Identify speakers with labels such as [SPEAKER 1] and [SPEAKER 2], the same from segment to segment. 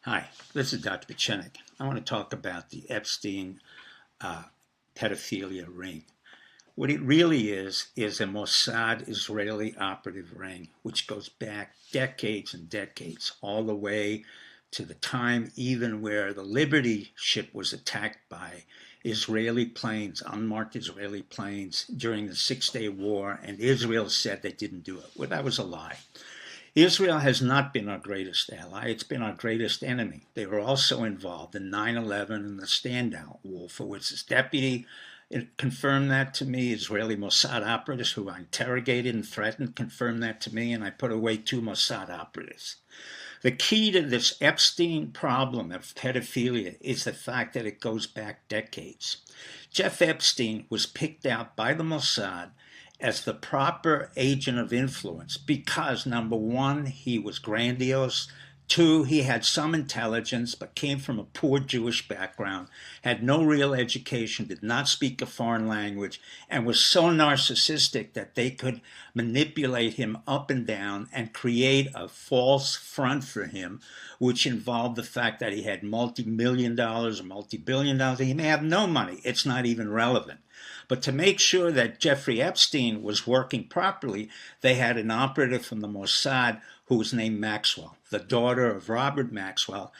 [SPEAKER 1] Hi, this is Dr. Pechenik. I want to talk about the Epstein uh, pedophilia ring. What it really is a Mossad Israeli operative ring, which goes back decades and decades, all the way to the time even where the Liberty ship was attacked by Israeli planes, unmarked Israeli planes, during the Six-Day War, and Israel said they didn't do it. Well, that was a lie. Israel has not been our greatest ally. It's been our greatest enemy. They were also involved in 9/11 and the Standout War, for which this deputy confirmed that to me. Israeli Mossad operatives who I interrogated and threatened confirmed that to me, and I put away 2 Mossad operatives. The key to this Epstein problem of pedophilia is the fact that it goes back decades. Jeff Epstein was picked out by the Mossad as the proper agent of influence because, number one, he was grandiose. Two, he had some intelligence but came from a poor Jewish background, had no real education, did not speak a foreign language, and was so narcissistic that they could manipulate him up and down and create a false front for him, which involved the fact that he had multi-million dollars or multi-billion dollars. He may have no money. It's not even relevant. But to make sure that Jeffrey Epstein was working properly, they had an operative from the Mossad who was named Maxwell, the daughter of Robert Maxwell,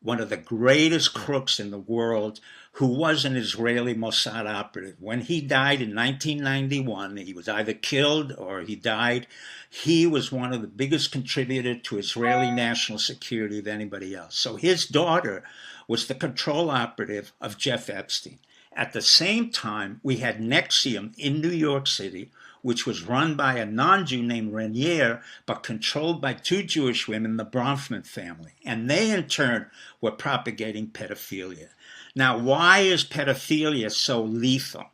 [SPEAKER 1] one of the greatest crooks in the world, who was an Israeli Mossad operative. When he died in 1991, he was either killed or he died. He was one of the biggest contributors to Israeli national security of anybody else. So his daughter was the control operative of Jeff Epstein. At the same time, we had NXIVM in New York City, which was run by a non-Jew named Renier, but controlled by 2 Jewish women, the Bronfman family. And they, in turn, were propagating pedophilia. Now, why is pedophilia so lethal?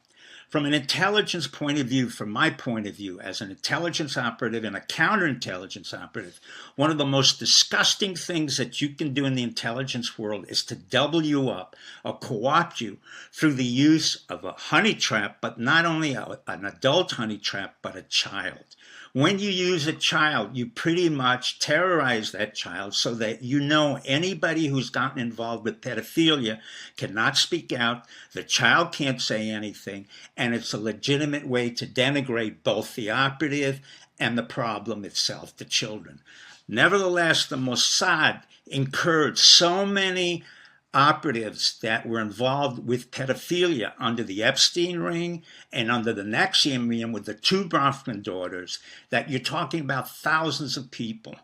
[SPEAKER 1] From an intelligence point of view, from my point of view, as an intelligence operative and a counterintelligence operative, one of the most disgusting things that you can do in the intelligence world is to double you up or co-opt you through the use of a honey trap, but not only an adult honey trap, but a child. When you use a child, you pretty much terrorize that child so that you know anybody who's gotten involved with pedophilia cannot speak out, the child can't say anything, and it's a legitimate way to denigrate both the operative and the problem itself, the children. Nevertheless, the Mossad incurred so many operatives that were involved with pedophilia under the Epstein ring and under the NXIVM ring with the 2 Bronfman daughters, that you're talking about thousands of people.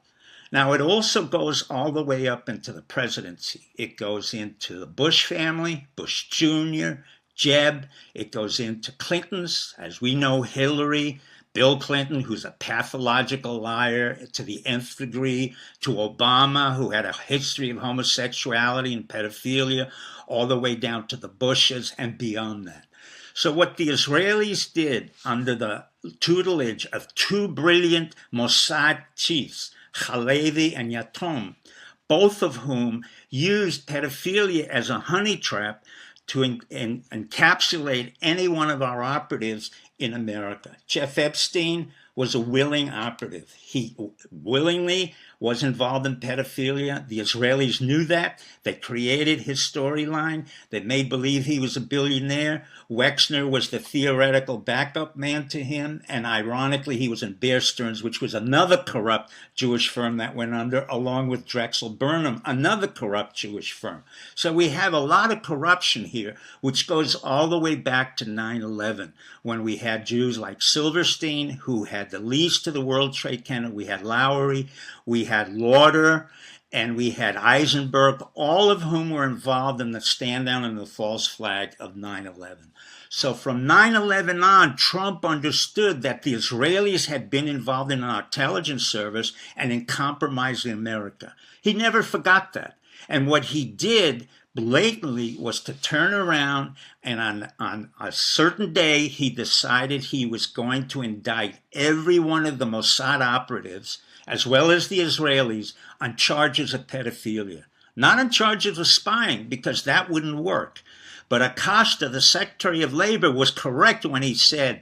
[SPEAKER 1] Now, it also goes all the way up into the presidency. It goes into the Bush family, Bush Jr., Jeb. It goes into Clinton's, as we know, Hillary, Bill Clinton, who's a pathological liar to the nth degree, to Obama, who had a history of homosexuality and pedophilia, all the way down to the Bushes and beyond that. So what the Israelis did under the tutelage of 2 brilliant Mossad chiefs, Halevi and Yatom, both of whom used pedophilia as a honey trap to encapsulate any one of our operatives in America. Jeff Epstein was a willing operative. He willingly was involved in pedophilia. The Israelis knew that. They created his storyline. They made believe he was a billionaire. Wexner was the theoretical backup man to him. And ironically, he was in Bear Stearns, which was another corrupt Jewish firm that went under, along with Drexel Burnham, another corrupt Jewish firm. So we have a lot of corruption here, which goes all the way back to 9/11, when we had Jews like Silverstein, who had the lease to the World Trade Center. We had Lowry, we had Lauder, and we had Eisenberg, all of whom were involved in the stand down and the false flag of 9/11. So from 9/11 on, Trump understood that the Israelis had been involved in our intelligence service and in compromising America. He never forgot that. And what he did blatantly was to turn around, and on a certain day, he decided he was going to indict every one of the Mossad operatives, as well as the Israelis, on charges of pedophilia. Not on charges of spying, because that wouldn't work. But Acosta, the Secretary of Labor, was correct when he said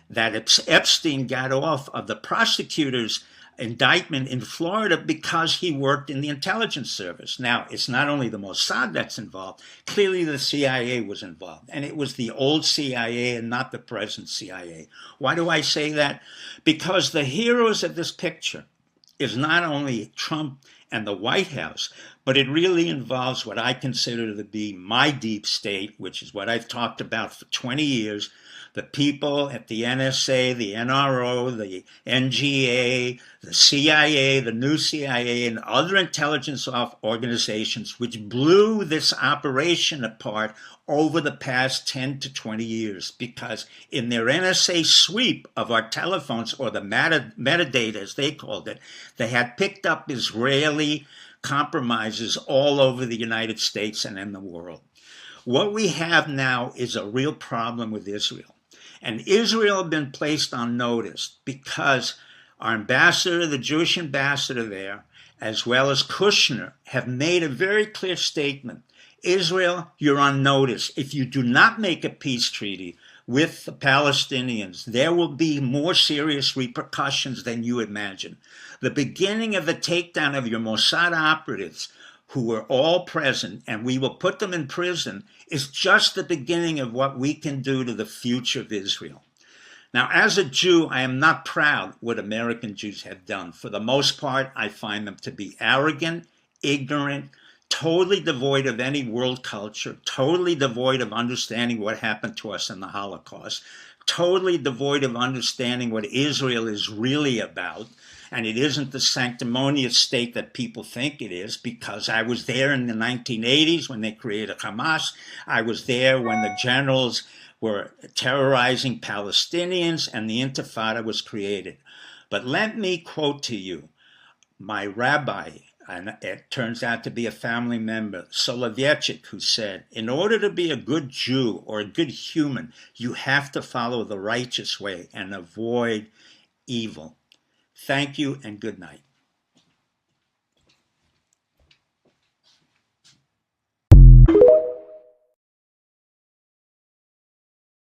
[SPEAKER 1] that Epstein got off of the prosecutors indictment in Florida because he worked in the intelligence service. Now, it's not only the Mossad that's involved, clearly the CIA was involved, and it was the old CIA and not the present CIA. Why do I say that? Because the heroes of this picture is not only Trump and the White House, but it really involves what I consider to be my deep state, which is what I've talked about for 20 years, the people at the NSA, the NRO, the NGA, the CIA, the new CIA, and other intelligence organizations which blew this operation apart over the past 10 to 20 years, because in their NSA sweep of our telephones, or the metadata as they called it, they had picked up Israeli compromises all over the United States and in the world. What we have now is a real problem with Israel. And Israel has been placed on notice because our ambassador, the Jewish ambassador there, as well as Kushner, have made a very clear statement. Israel, you're on notice. If you do not make a peace treaty with the Palestinians, there will be more serious repercussions than you imagine. The beginning of the takedown of your Mossad operatives, who were all present, and we will put them in prison, is just the beginning of what we can do to the future of Israel. Now, as a Jew, I am not proud what American Jews have done. For the most part, I find them to be arrogant, ignorant, totally devoid of any world culture, totally devoid of understanding what happened to us in the Holocaust, totally devoid of understanding what Israel is really about. And it isn't the sanctimonious state that people think it is, because I was there in the 1980s when they created Hamas. I was there when the generals were terrorizing Palestinians and the Intifada was created. But let me quote to you my rabbi, and it turns out to be a family member, Soloveitchik, who said, in order to be a good Jew or a good human, you have to follow the righteous way and avoid evil. Thank you and good night.